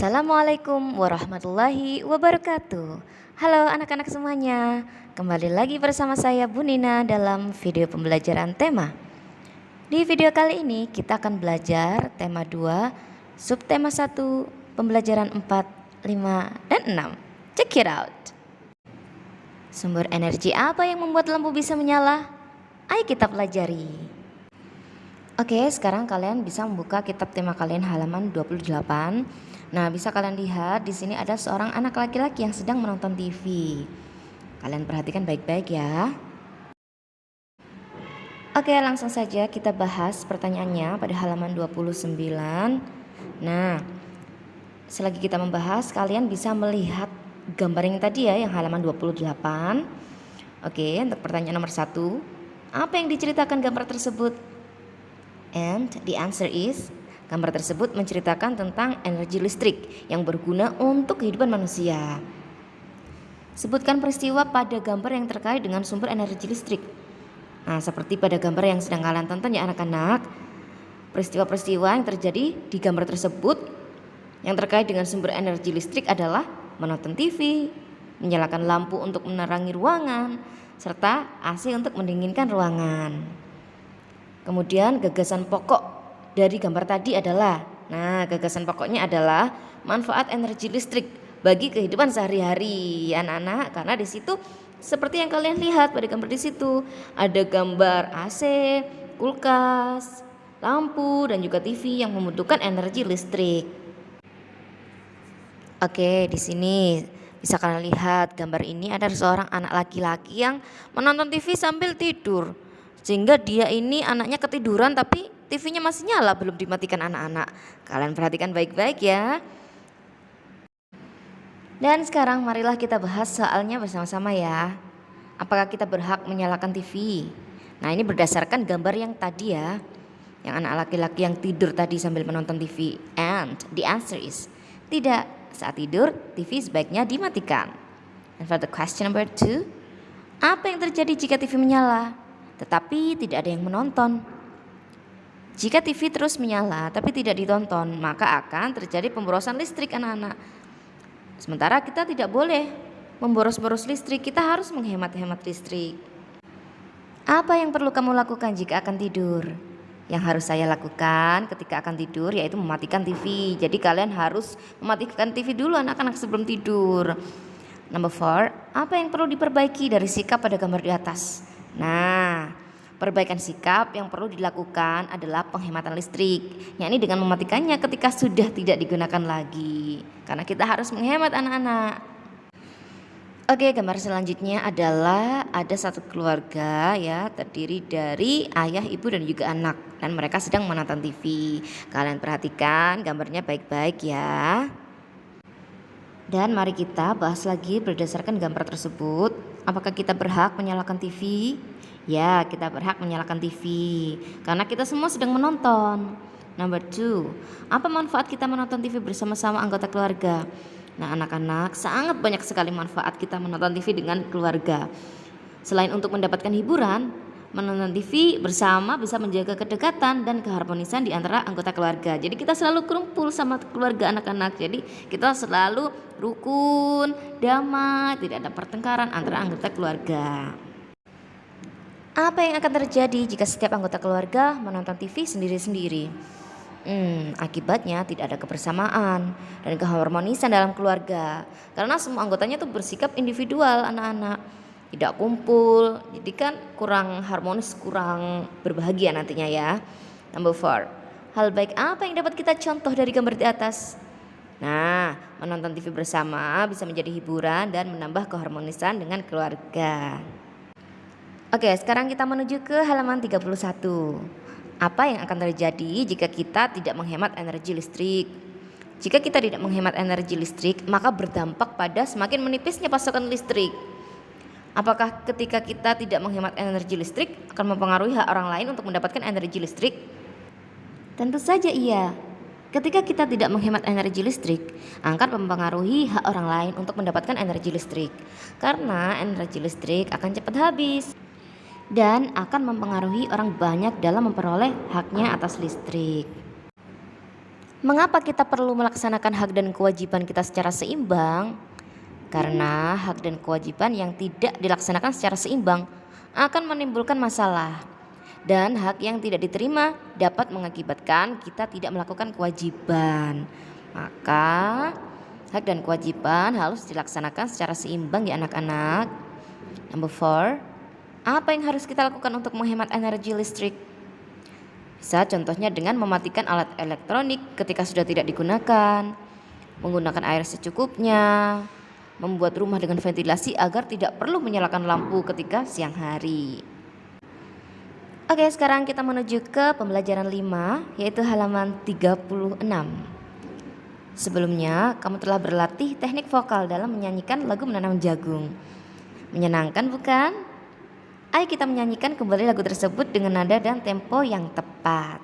Assalamualaikum warahmatullahi wabarakatuh. Halo anak-anak semuanya, kembali lagi bersama saya Bu Nina dalam video pembelajaran tema. Di video kali ini kita akan belajar tema 2, subtema 1, pembelajaran 4, 5, dan 6. Check it out. Sumber energi apa yang membuat lampu bisa menyala? Ayo kita pelajari. Oke, sekarang kalian bisa membuka kitab tema kalian halaman 28. Nah, bisa kalian lihat di sini ada seorang anak laki-laki yang sedang menonton TV. Kalian perhatikan baik-baik ya. Oke, langsung saja kita bahas pertanyaannya pada halaman 29. Nah, selagi kita membahas, kalian bisa melihat gambar yang tadi ya, yang halaman 28. Oke, untuk pertanyaan nomor 1, apa yang diceritakan gambar tersebut? And the answer is, gambar tersebut menceritakan tentang energi listrik yang berguna untuk kehidupan manusia. Sebutkan peristiwa pada gambar yang terkait dengan sumber energi listrik. Nah, seperti pada gambar yang sedang kalian tonton ya anak-anak, peristiwa-peristiwa yang terjadi di gambar tersebut yang terkait dengan sumber energi listrik adalah menonton TV, menyalakan lampu untuk menerangi ruangan, serta AC untuk mendinginkan ruangan. Kemudian gagasan pokok dari gambar tadi adalah, gagasan pokoknya adalah manfaat energi listrik bagi kehidupan sehari-hari anak-anak, karena di situ seperti yang kalian lihat pada gambar di situ ada gambar AC, kulkas, lampu dan juga TV yang membutuhkan energi listrik. Oke, di sini bisa kalian lihat gambar ini ada seorang anak laki-laki yang menonton TV sambil tidur. Sehingga dia ini anaknya ketiduran tapi TV-nya masih nyala, belum dimatikan anak-anak. Kalian perhatikan baik-baik ya. Dan sekarang marilah kita bahas soalnya bersama-sama ya. Apakah kita berhak menyalakan TV? Nah, ini berdasarkan gambar yang tadi ya, yang anak laki-laki yang tidur tadi sambil menonton TV. And the answer is, tidak. Saat tidur TV sebaiknya dimatikan. And for the question number 2, apa yang terjadi jika TV menyala tetapi tidak ada yang menonton? Jika TV terus menyala tapi tidak ditonton, maka akan terjadi pemborosan listrik anak-anak. Sementara kita tidak boleh memboros-boros listrik, kita harus menghemat-hemat listrik. Apa yang perlu kamu lakukan jika akan tidur? Yang harus saya lakukan ketika akan tidur yaitu mematikan TV. Jadi kalian harus mematikan TV dulu anak-anak sebelum tidur. Number 4, apa yang perlu diperbaiki dari sikap pada gambar di atas? Nah, perbaikan sikap yang perlu dilakukan adalah penghematan listrik, yakni dengan mematikannya ketika sudah tidak digunakan lagi, karena kita harus menghemat anak-anak. Oke, gambar selanjutnya adalah ada satu keluarga ya, terdiri dari ayah, ibu dan juga anak, dan mereka sedang menonton TV. Kalian perhatikan gambarnya baik-baik ya. Dan mari kita bahas lagi berdasarkan gambar tersebut. Apakah kita berhak menyalakan TV? Ya, kita berhak menyalakan TV karena kita semua sedang menonton. Number 2, apa manfaat kita menonton TV bersama-sama anggota keluarga? Nah, anak-anak, sangat banyak sekali manfaat kita menonton TV dengan keluarga. Selain untuk mendapatkan hiburan, menonton TV bersama bisa menjaga kedekatan dan keharmonisan di antara anggota keluarga. Jadi kita selalu kumpul sama keluarga anak-anak. Jadi kita selalu rukun, damai, tidak ada pertengkaran antara anggota keluarga. Apa yang akan terjadi jika setiap anggota keluarga menonton TV sendiri-sendiri? Akibatnya tidak ada kebersamaan dan keharmonisan dalam keluarga. Karena semua anggotanya tuh bersikap individual anak-anak. Tidak kumpul, jadi kan kurang harmonis, kurang berbahagia nantinya ya. Number 4, hal baik apa yang dapat kita contoh dari gambar di atas? Nah, menonton TV bersama bisa menjadi hiburan dan menambah keharmonisan dengan keluarga. Oke, sekarang kita menuju ke halaman 31. Apa yang akan terjadi jika kita tidak menghemat energi listrik? Jika kita tidak menghemat energi listrik, maka berdampak pada semakin menipisnya pasokan listrik. Apakah ketika kita tidak menghemat energi listrik akan mempengaruhi hak orang lain untuk mendapatkan energi listrik? Tentu saja iya. Ketika kita tidak menghemat energi listrik, akan mempengaruhi hak orang lain untuk mendapatkan energi listrik. Karena energi listrik akan cepat habis dan akan mempengaruhi orang banyak dalam memperoleh haknya atas listrik. Mengapa kita perlu melaksanakan hak dan kewajiban kita secara seimbang? Karena hak dan kewajiban yang tidak dilaksanakan secara seimbang akan menimbulkan masalah. Dan hak yang tidak diterima dapat mengakibatkan kita tidak melakukan kewajiban. Maka hak dan kewajiban harus dilaksanakan secara seimbang ya anak-anak. Number 4, apa yang harus kita lakukan untuk menghemat energi listrik? Bisa contohnya dengan mematikan alat elektronik ketika sudah tidak digunakan, menggunakan air secukupnya, membuat rumah dengan ventilasi agar tidak perlu menyalakan lampu ketika siang hari. Oke, sekarang kita menuju ke pembelajaran 5, yaitu halaman 36. Sebelumnya, kamu telah berlatih teknik vokal dalam menyanyikan lagu Menanam Jagung. Menyenangkan bukan? Ayo kita menyanyikan kembali lagu tersebut dengan nada dan tempo yang tepat.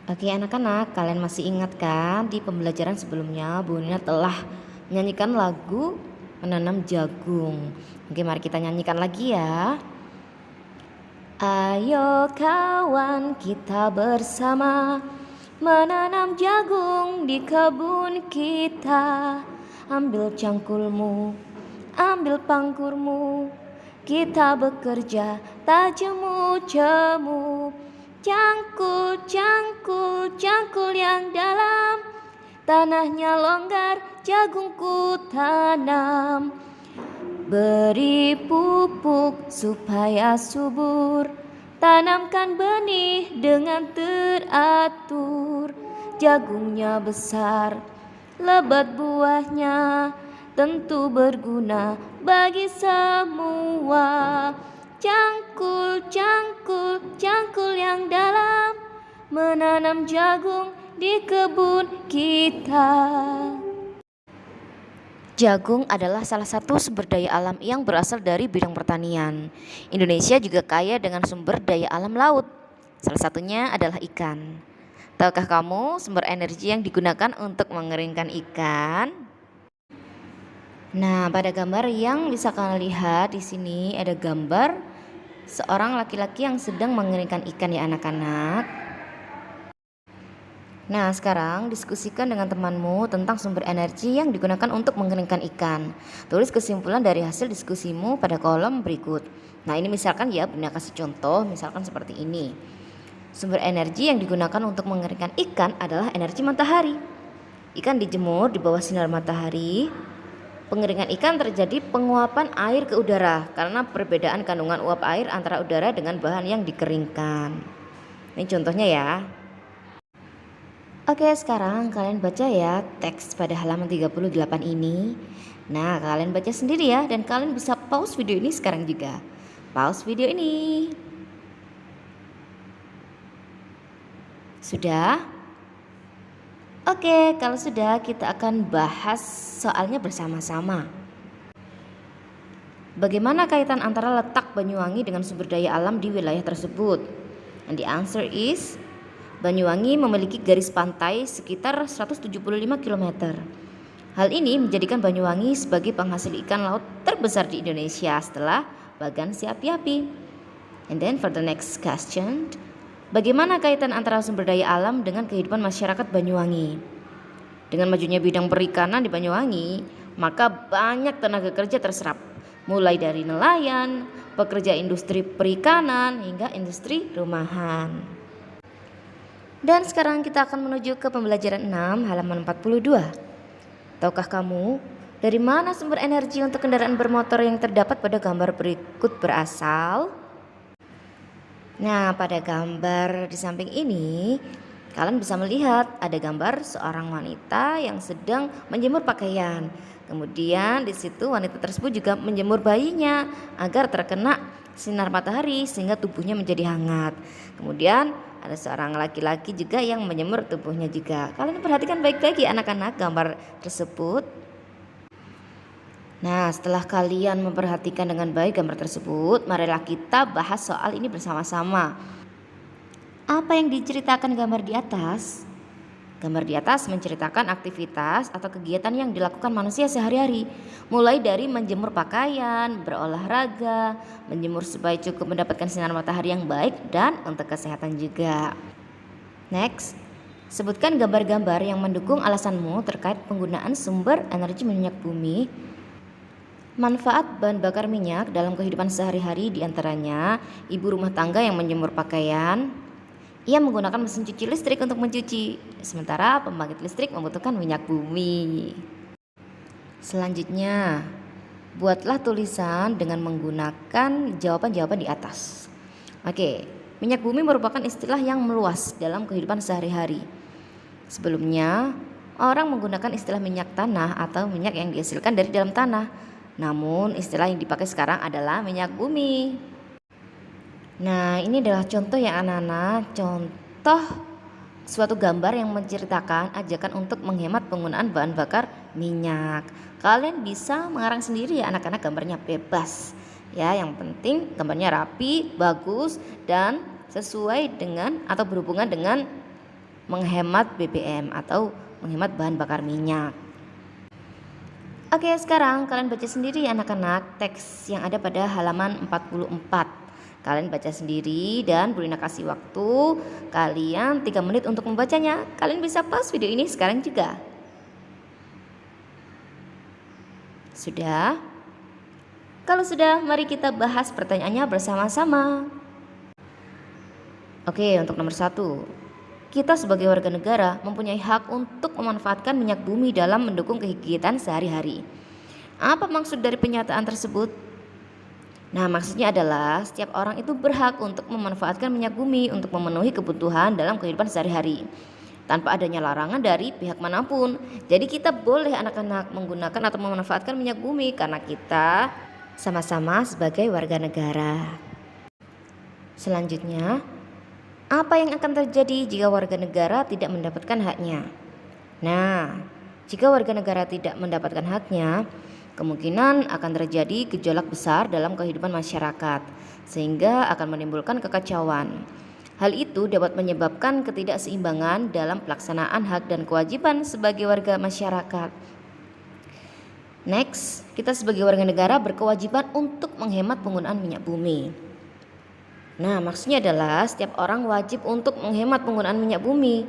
Oke anak-anak, kalian masih ingat kan di pembelajaran sebelumnya Bu Nina telah menyanyikan lagu Menanam Jagung. Oke, mari kita nyanyikan lagi ya. Ayo kawan kita bersama menanam jagung di kebun kita. Ambil cangkulmu, ambil pangkurmu, kita bekerja tak jemu-jemu. Cangkul, cangkul, cangkul yang dalam, tanahnya longgar, jagungku tanam. Beri pupuk supaya subur, tanamkan benih dengan teratur. Jagungnya besar, lebat buahnya, tentu berguna bagi semua. Cangkul, cangkul, cangkul yang dalam, menanam jagung di kebun kita. Jagung adalah salah satu sumber daya alam yang berasal dari bidang pertanian. Indonesia juga kaya dengan sumber daya alam laut. Salah satunya adalah ikan. Tahukah kamu sumber energi yang digunakan untuk mengeringkan ikan? Nah, pada gambar yang bisa kalian lihat di sini ada gambar seorang laki-laki yang sedang mengeringkan ikan ya anak-anak. Nah, sekarang diskusikan dengan temanmu tentang sumber energi yang digunakan untuk mengeringkan ikan. Tulis kesimpulan dari hasil diskusimu pada kolom berikut. Nah, ini misalkan ya, Bunda kasih contoh, misalkan seperti ini. Sumber energi yang digunakan untuk mengeringkan ikan adalah energi matahari. Ikan dijemur di bawah sinar matahari. Pengeringan ikan terjadi penguapan air ke udara karena perbedaan kandungan uap air antara udara dengan bahan yang dikeringkan. Ini contohnya ya. Oke, sekarang kalian baca ya teks pada halaman 38 ini. Nah, kalian baca sendiri ya, dan kalian bisa pause video ini sekarang juga. Pause video ini. Sudah? Oke, kalau sudah kita akan bahas soalnya bersama-sama. Bagaimana kaitan antara letak Banyuwangi dengan sumber daya alam di wilayah tersebut? And the answer is Banyuwangi memiliki garis pantai sekitar 175 km. Hal ini menjadikan Banyuwangi sebagai penghasil ikan laut terbesar di Indonesia setelah Bagan si Api-api. And then for the next question, bagaimana kaitan antara sumber daya alam dengan kehidupan masyarakat Banyuwangi? Dengan majunya bidang perikanan di Banyuwangi, maka banyak tenaga kerja terserap, mulai dari nelayan, pekerja industri perikanan, hingga industri rumahan. Dan sekarang kita akan menuju ke pembelajaran 6 halaman 42. Tahukah kamu dari mana sumber energi untuk kendaraan bermotor yang terdapat pada gambar berikut berasal? Nah, pada gambar di samping ini kalian bisa melihat ada gambar seorang wanita yang sedang menjemur pakaian. Kemudian di situ wanita tersebut juga menjemur bayinya agar terkena sinar matahari sehingga tubuhnya menjadi hangat. Kemudian ada seorang laki-laki juga yang menyemur tubuhnya juga. Kalian perhatikan baik-baik ya anak-anak gambar tersebut. Nah, setelah kalian memperhatikan dengan baik gambar tersebut, marilah kita bahas soal ini bersama-sama. Apa yang diceritakan gambar di atas? Gambar di atas menceritakan aktivitas atau kegiatan yang dilakukan manusia sehari-hari, mulai dari menjemur pakaian, berolahraga, menjemur supaya cukup mendapatkan sinar matahari yang baik dan untuk kesehatan juga. Next, Sebutkan gambar-gambar yang mendukung alasanmu terkait penggunaan sumber energi minyak bumi. Manfaat bahan bakar minyak dalam kehidupan sehari-hari diantaranya ibu rumah tangga yang menjemur pakaian. Ia menggunakan mesin cuci listrik untuk mencuci, sementara pembangkit listrik membutuhkan minyak bumi. Selanjutnya, buatlah tulisan dengan menggunakan jawaban-jawaban di atas. Oke, minyak bumi merupakan istilah yang meluas dalam kehidupan sehari-hari. Sebelumnya, orang menggunakan istilah minyak tanah atau minyak yang dihasilkan dari dalam tanah. Namun, istilah yang dipakai sekarang adalah minyak bumi. Nah, ini adalah contoh ya anak-anak, contoh suatu gambar yang menceritakan ajakan untuk menghemat penggunaan bahan bakar minyak. Kalian bisa mengarang sendiri ya anak-anak, gambarnya bebas. Ya, yang penting gambarnya rapi, bagus dan sesuai dengan atau berhubungan dengan menghemat BBM atau menghemat bahan bakar minyak. Oke, sekarang kalian baca sendiri ya anak-anak teks yang ada pada halaman 44. Kalian baca sendiri dan Bu Lina kasih waktu kalian 3 menit untuk membacanya. Kalian bisa pause video ini sekarang juga. Sudah? Kalau sudah, mari kita bahas pertanyaannya bersama-sama. Oke, untuk nomor 1. Kita sebagai warga negara mempunyai hak untuk memanfaatkan minyak bumi dalam mendukung kegiatan sehari-hari. Apa maksud dari pernyataan tersebut? Nah, maksudnya adalah setiap orang itu berhak untuk memanfaatkan minyak bumi untuk memenuhi kebutuhan dalam kehidupan sehari-hari tanpa adanya larangan dari pihak manapun. Jadi kita boleh anak-anak menggunakan atau memanfaatkan minyak bumi karena kita sama-sama sebagai warga negara. Selanjutnya, apa yang akan terjadi jika warga negara tidak mendapatkan haknya? Nah, jika warga negara tidak mendapatkan haknya, kemungkinan akan terjadi gejolak besar dalam kehidupan masyarakat, sehingga akan menimbulkan kekacauan. Hal itu dapat menyebabkan ketidakseimbangan dalam pelaksanaan hak dan kewajiban sebagai warga masyarakat. Next, kita sebagai warga negara berkewajiban untuk menghemat penggunaan minyak bumi. Nah, maksudnya adalah setiap orang wajib untuk menghemat penggunaan minyak bumi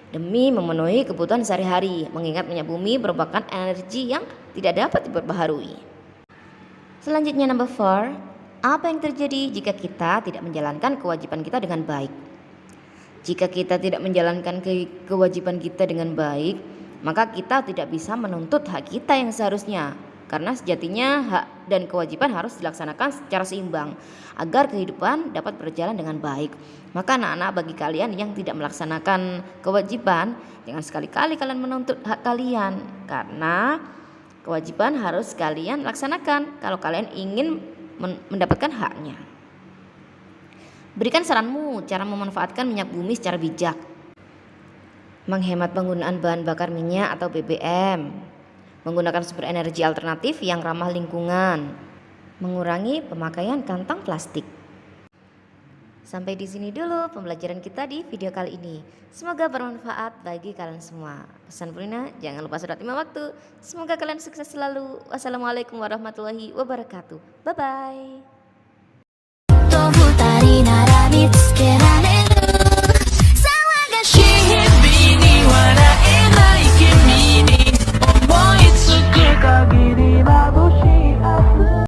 demi memenuhi kebutuhan sehari-hari, mengingat minyak bumi merupakan energi yang tidak dapat diperbaharui. Selanjutnya number 4, apa yang terjadi jika kita tidak menjalankan kewajiban kita dengan baik? Jika kita tidak menjalankan kewajiban kita dengan baik, maka kita tidak bisa menuntut hak kita yang seharusnya. Karena sejatinya hak dan kewajiban harus dilaksanakan secara seimbang agar kehidupan dapat berjalan dengan baik. Maka anak-anak, bagi kalian yang tidak melaksanakan kewajiban, jangan sekali-kali kalian menuntut hak kalian, karena kewajiban harus kalian laksanakan kalau kalian ingin mendapatkan haknya. Berikan saranmu cara memanfaatkan minyak bumi secara bijak. Menghemat penggunaan bahan bakar minyak atau BBM. Menggunakan sumber energi alternatif yang ramah lingkungan, mengurangi pemakaian kantong plastik. Sampai di sini dulu pembelajaran kita di video kali ini. Semoga bermanfaat bagi kalian semua. Pesan Bu Lina, jangan lupa sholat 5 waktu. Semoga kalian sukses selalu. Wassalamualaikum warahmatullahi wabarakatuh. Bye bye.